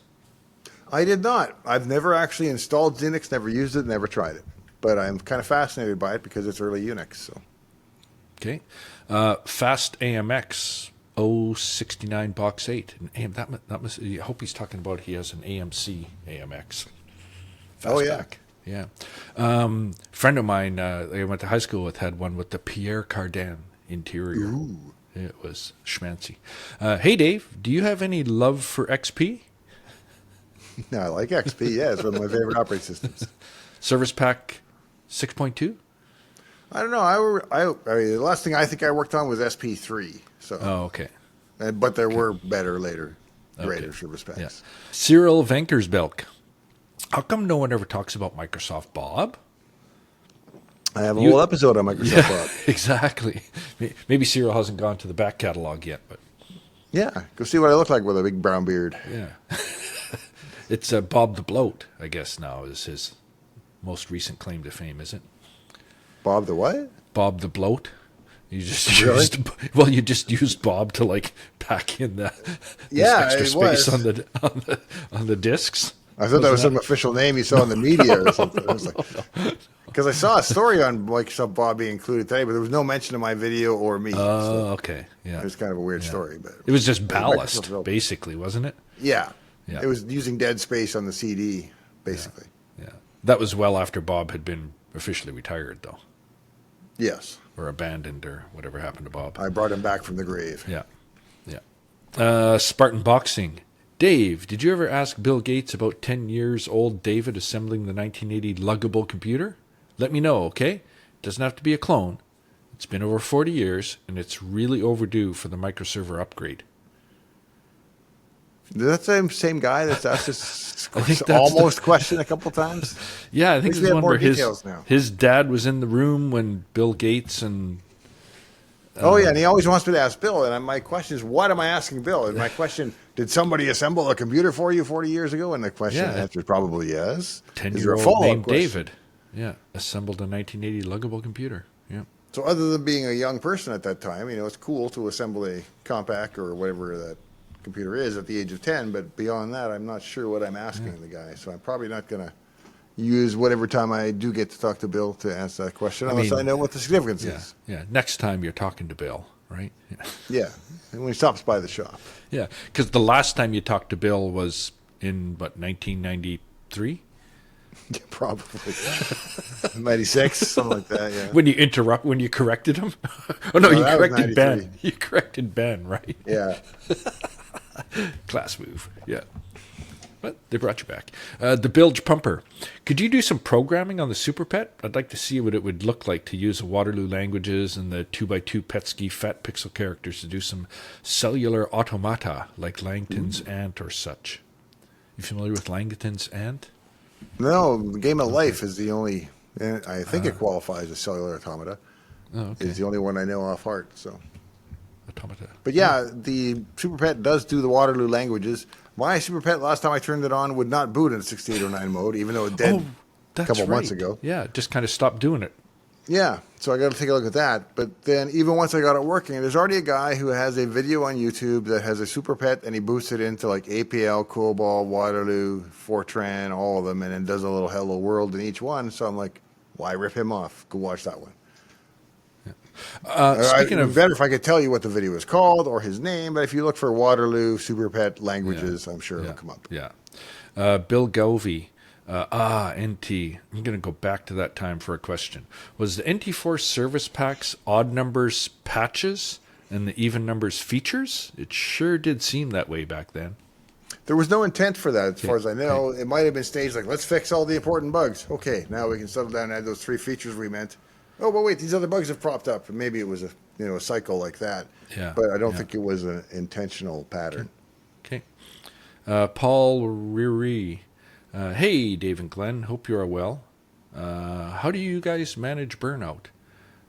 I did not. I've never actually installed Xenix, never used it, never tried it. But I'm kind of fascinated by it because it's early Unix. So Okay. Fast AMX 069 box 8. And that must, I hope he's talking about he has an AMC AMX. Oh, yeah. Fastback. Yeah. Friend of mine I went to high school with had one with the Pierre Cardin interior. Ooh. It was schmancy. Hey, Dave, do you have any love for XP? No, I like XP. Yeah, it's one of my favorite operating systems. Service Pack 6.2? I don't know. I mean, the last thing I think I worked on was SP3. So, Oh, okay. but there were better later, greater service packs. Yeah. Cyril Venkersbelk. How come no one ever talks about Microsoft Bob? I have a whole episode on Microsoft Bob. Exactly. Maybe Cyril hasn't gone to the back catalog yet, but Yeah, go see what I look like with a big brown beard. yeah. It's Bob the Bloat, I guess now is his most recent claim to fame, is it? Bob the what? Bob the Bloat. You just Really? you just used Bob to like pack in the Yeah, extra it space was. on the discs. I thought that was some official name you saw in the media or something. I was like, because I saw a story on Microsoft Bob being included today, but there was no mention of my video or me. Oh, So okay. Yeah. it was kind of a weird story, but It was just Microsoft ballast, developed- basically, wasn't it? Yeah. Yeah. It was using dead space on the CD, basically. Yeah. That was well after Bob had been officially retired, though, Yes. or abandoned, or whatever happened to Bob. I brought him back from the grave. Yeah. Yeah. Spartan Boxing. Dave, did you ever ask Bill Gates about 10 years old David assembling the 1980 luggable computer? Let me know, okay? Doesn't have to be a clone. It's been over 40 years, and it's really overdue for the microserver upgrade. Is that the same guy that's asked this I think that's almost question a couple times? Yeah, I think least there's we have one more where details now. his dad was in the room when Bill Gates and Oh, yeah, and he always wants me to ask Bill. And my question is, what am I asking Bill? And my question, did somebody assemble a computer for you 40 years ago? And the question answer is probably yes. Is there a 10-year-old follow-up named question? David. Yeah, assembled a 1980 luggable computer. Yeah. So other than being a young person at that time, it's cool to assemble a compact or whatever that computer is at the age of 10. But beyond that, I'm not sure what I'm asking the guy. So I'm probably not going to use whatever time I do get to talk to Bill to answer that question unless I know what the significance Yeah, is. yeah. Next time you're talking to Bill, right? Yeah, Yeah, and when he stops by the shop. yeah. Because the last time you talked to Bill was in 1993 Probably 96, something like that. Yeah. when you corrected him. Oh no, No, you that was corrected 93. Ben. You corrected Ben, right? Yeah. Class move. Yeah. But they brought you back. The Bilge Pumper. Could you do some programming on the Super Pet? I'd like to see what it would look like to use the Waterloo languages and the 2x2 Petsky fat pixel characters to do some cellular automata like Langton's Ant or such. You familiar with Langton's Ant? No, the Game of Life is the only, and I think it qualifies as cellular automata. Oh, okay. It's the only one I know off heart. So, Automata. but yeah, the Super Pet does do the Waterloo languages. My Super Pet, last time I turned it on, would not boot in 6809 mode, even though it did Oh, a that's couple right. months ago. Yeah, just kind of stopped doing it. Yeah, so I got to take a look at that. But then, even once I got it working, there's already a guy who has a video on YouTube that has a Super Pet, and he boots it into like APL, Cobol, Waterloo, Fortran, all of them, and then does a little Hello World in each one. So I'm like, why rip him off? Go watch that one. Speaking It'd of be better if I could tell you what the video is called or his name, but if you look for Waterloo Super Pet languages, I'm sure it'll come up. Yeah. Bill Govey. NT. I'm going to go back to that time for a question. Was the NT4 service packs odd numbers patches and the even numbers features? It sure did seem that way back then. There was no intent for that, as far as I know. It might have been staged like, let's fix all the important bugs. Okay, now we can settle down and add those 3 features we meant. Oh, but wait, these other bugs have propped up. And maybe it was a cycle like that. Yeah, But I don't think it was an intentional pattern. Okay. Paul Riri. Hey, Dave and Glenn. Hope you are well. How do you guys manage burnout?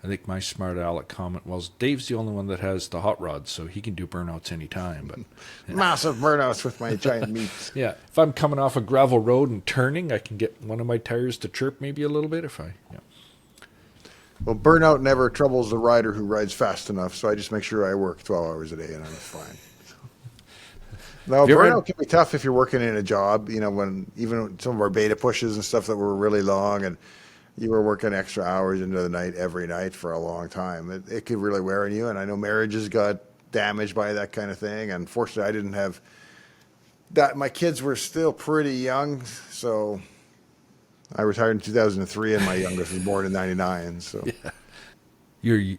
I think my smart aleck comment was, Dave's the only one that has the hot rod, so he can do burnouts anytime. But Massive burnouts with my giant meats. yeah, if I'm coming off a gravel road and turning, I can get one of my tires to chirp maybe a little bit if I... Yeah. Well, burnout never troubles the rider who rides fast enough, so I just make sure I work 12 hours a day and I'm fine. No, burnout can be tough if you're working in a job, when even some of our beta pushes and stuff that were really long and you were working extra hours into the night every night for a long time. It could really wear on you. And I know marriages got damaged by that kind of thing. Unfortunately, I didn't have that. My kids were still pretty young. So I retired in 2003 and my youngest was born in 99. So Yeah.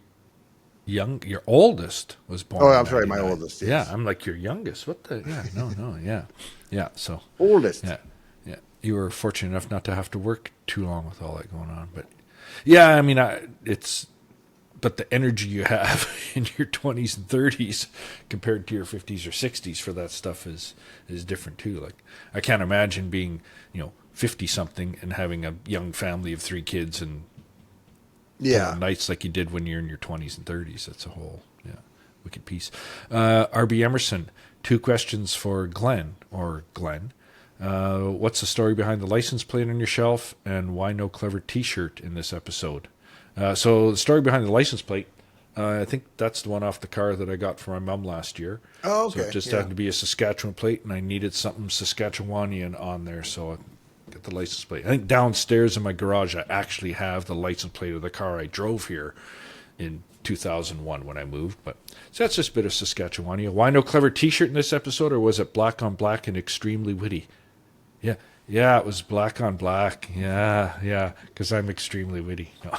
Your oldest was born. Oh, I'm sorry, my oldest. Yes. Yeah, I'm like your youngest. What the? Yeah, no, yeah. So oldest. Yeah. You were fortunate enough not to have to work too long with all that going on, but yeah, I mean, but the energy you have in your 20s and 30s compared to your 50s or 60s for that stuff is different too. Like I can't imagine being 50 something and having a young family of 3 kids and nights like you did when you're in your 20s and 30s. That's a whole wicked piece. RB Emerson, 2 questions for Glenn. What's the story behind the license plate on your shelf, and why no clever T-shirt in this episode? So the story behind the license plate, I think that's the one off the car that I got for my mom last year. Oh, okay. So it just had to be a Saskatchewan plate, and I needed something Saskatchewanian on there, so I got the license plate. I think downstairs in my garage I actually have the license plate of the car I drove here in 2001 when I moved. But so that's just a bit of Saskatchewania. Why no clever T-shirt in this episode, or was it black on black and extremely witty? Yeah, it was black on black. Yeah, because I'm extremely witty. No.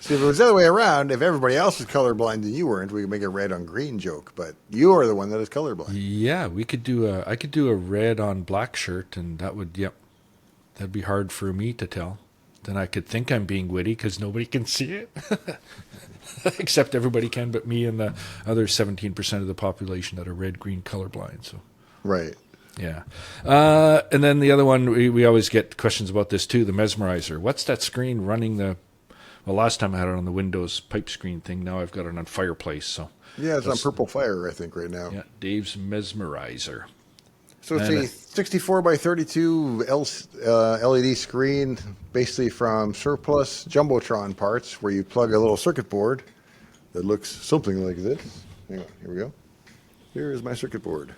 See, if it was the other way around, if everybody else was colorblind and you weren't, we could make a red on green joke. But you are the one that is colorblind. Yeah, I could do a red on black shirt, and that'd be hard for me to tell. Then I could think I'm being witty because nobody can see it, except everybody can, but me and the other 17% of the population that are red-green colorblind. So right. Yeah. And then the other one, we always get questions about this too, the mesmerizer. What's that screen running well, last time I had it on the Windows pipe screen thing. Now I've got it on Fireplace. So yeah, it's on Purple Fire, I think, right now. Yeah, Dave's mesmerizer. So it's a 64 by 32 LED screen, basically from surplus Jumbotron parts, where you plug a little circuit board that looks something like this. Hang on, here we go. Here is my circuit board.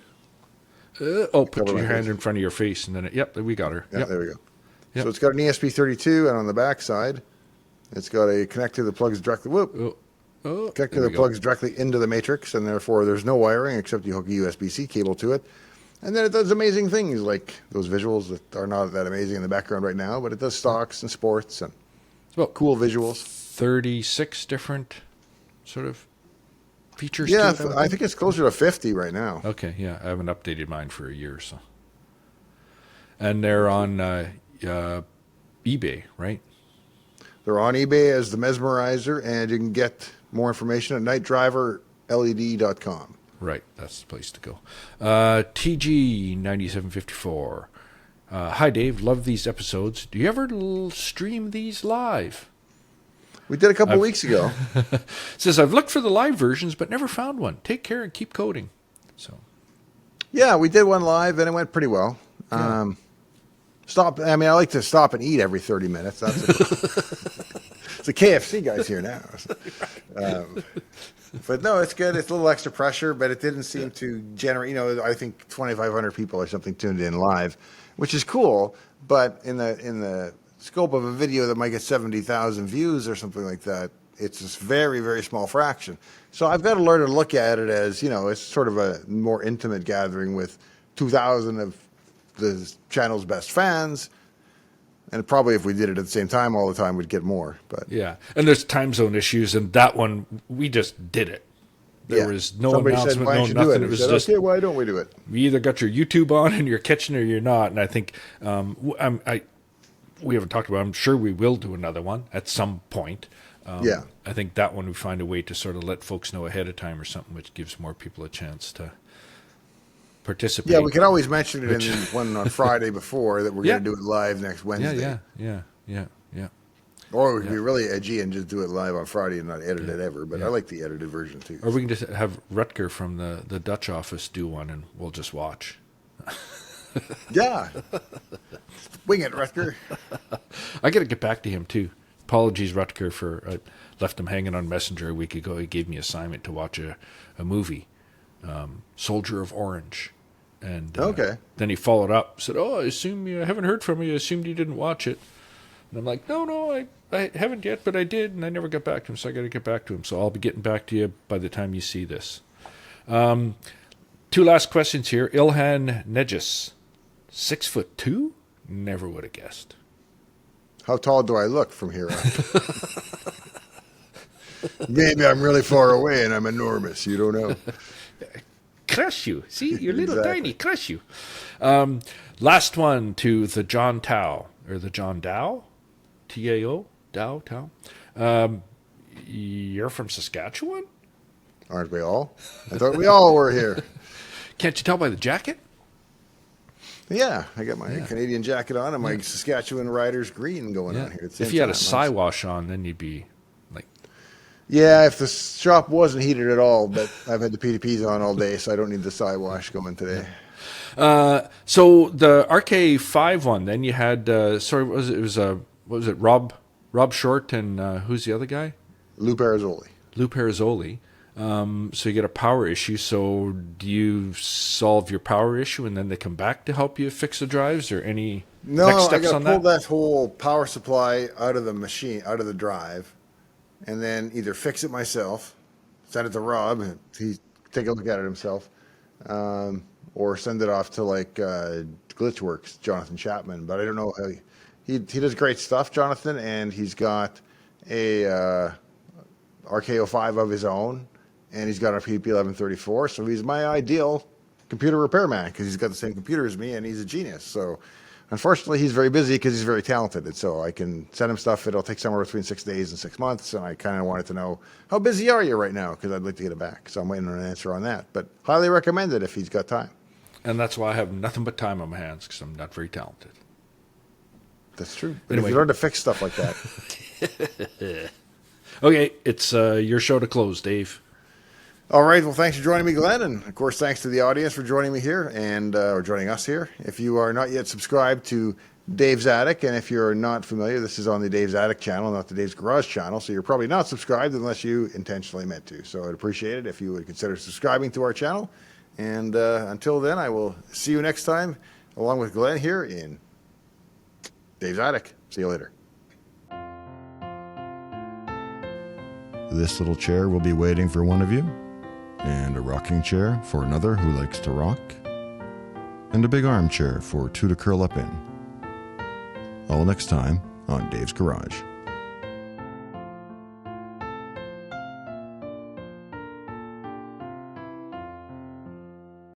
Put your hand in front of your face, and then we got her. Yeah, there we go. Yep. So it's got an ESP32, and on the back side, it's got a connector that plugs directly. Connector that plugs directly into the matrix, and therefore there's no wiring except you hook a USB-C cable to it. And then it does amazing things like those visuals that are not that amazing in the background right now, but it does stocks and sports and cool visuals. 36 different sort of features. Yeah, I think it's closer to 50 right now. Okay, yeah, I haven't updated mine for a year or so. And they're on eBay, right? They're on eBay as the Mesmerizer, and you can get more information at nightdriverled.com. Right, that's the place to go. TG9754. Hi, Dave. Love these episodes. Do you ever stream these live? We did a couple weeks ago. Says, I've looked for the live versions, but never found one. Take care and keep coding. So, Yeah, we did one live, and it went pretty well. Yeah. I like to stop and eat every 30 minutes. It's a KFC guys here now. But no, it's good. It's a little extra pressure, but it didn't seem to generate, I think 2,500 people or something tuned in live, which is cool. But in the scope of a video that might get 70,000 views or something like that, it's this very, very small fraction. So I've got to learn to look at it as, it's sort of a more intimate gathering with 2,000 of the channel's best fans. And probably if we did it at the same time all the time, we'd get more. But yeah. And there's time zone issues, and that one, we just did it. There was no Somebody announcement, said, why no don't you nothing. do it? It was said, just, okay, why don't we do it? you either got your YouTube on and you're catching it or you're not. And I think we haven't talked about it. I'm sure we will do another one at some point. I think that one we find a way to sort of let folks know ahead of time or something, which gives more people a chance to participate. Yeah, we can always mention it in one on Friday before that we're going to do it live next Wednesday. Yeah. Or we could be really edgy and just do it live on Friday and not edit it ever. But I like the edited version too. Or we can just have Rutger from the Dutch office do one, and we'll just watch. Yeah. Wing it, Rutger. I got to get back to him too. Apologies, Rutger, for I left him hanging on Messenger a week ago. He gave me an assignment to watch a movie, Soldier of Orange. And then he followed up, said, "Oh, I assume I haven't heard from you. I assumed you didn't watch it." And I'm like, no, I haven't yet, but I did, and I never got back to him, so I got to get back to him. So I'll be getting back to you by the time you see this. 2 last questions here. Ilhan Nejis, 6'2"? Never would have guessed. How tall do I look from here up? Maybe I'm really far away and I'm enormous. You don't know. Crush you. See, you're little tiny. Crush you. Last one to the John Tao, or the John Dow? T-A-O? Dow? Tao? You're from Saskatchewan? Aren't we all? I thought we all were here. Can't you tell by the jacket? Yeah, I got my Canadian jacket on and my Saskatchewan Riders green going on here. If you had a Siwash on, then you'd be like... Yeah, if the shop wasn't heated at all, but I've had the PDPs on all day, so I don't need the Siwash going today. So the RK05 one, then you had, what was it, Rob Short and who's the other guy? Lou Parazzoli. So you get a power issue. So do you solve your power issue and then they come back to help you fix the drives, or any next steps on that? No, I got to pull that whole power supply out of the machine, out of the drive, and then either fix it myself, send it to Rob, and he take a look at it himself, or send it off to like Glitchworks, Jonathan Chapman. But I don't know how he does great stuff, Jonathan, and he's got a RK05 of his own. And he's got a PDP-11 so he's my ideal computer repairman because he's got the same computer as me and he's a genius. So unfortunately, he's very busy because he's very talented. And so I can send him stuff. It'll take somewhere between 6 days and 6 months. And I kind of wanted to know, how busy are you right now? Because I'd like to get it back. So I'm waiting on an answer on that. But highly recommend it if he's got time. And that's why I have nothing but time on my hands, because I'm not very talented. That's true. But anyway, if you learn to fix stuff like that. Okay, it's your show to close, Dave. All right. Well, thanks for joining me, Glenn. And, of course, thanks to the audience for joining me here and or joining us here. If you are not yet subscribed to Dave's Attic, and if you're not familiar, this is on the Dave's Attic channel, not the Dave's Garage channel. So you're probably not subscribed unless you intentionally meant to. So I'd appreciate it if you would consider subscribing to our channel. And until then, I will see you next time, along with Glenn here in Dave's Attic. See you later. This little chair will be waiting for one of you, and a rocking chair for another who likes to rock, and a big armchair for two to curl up in. All next time on Dave's Garage.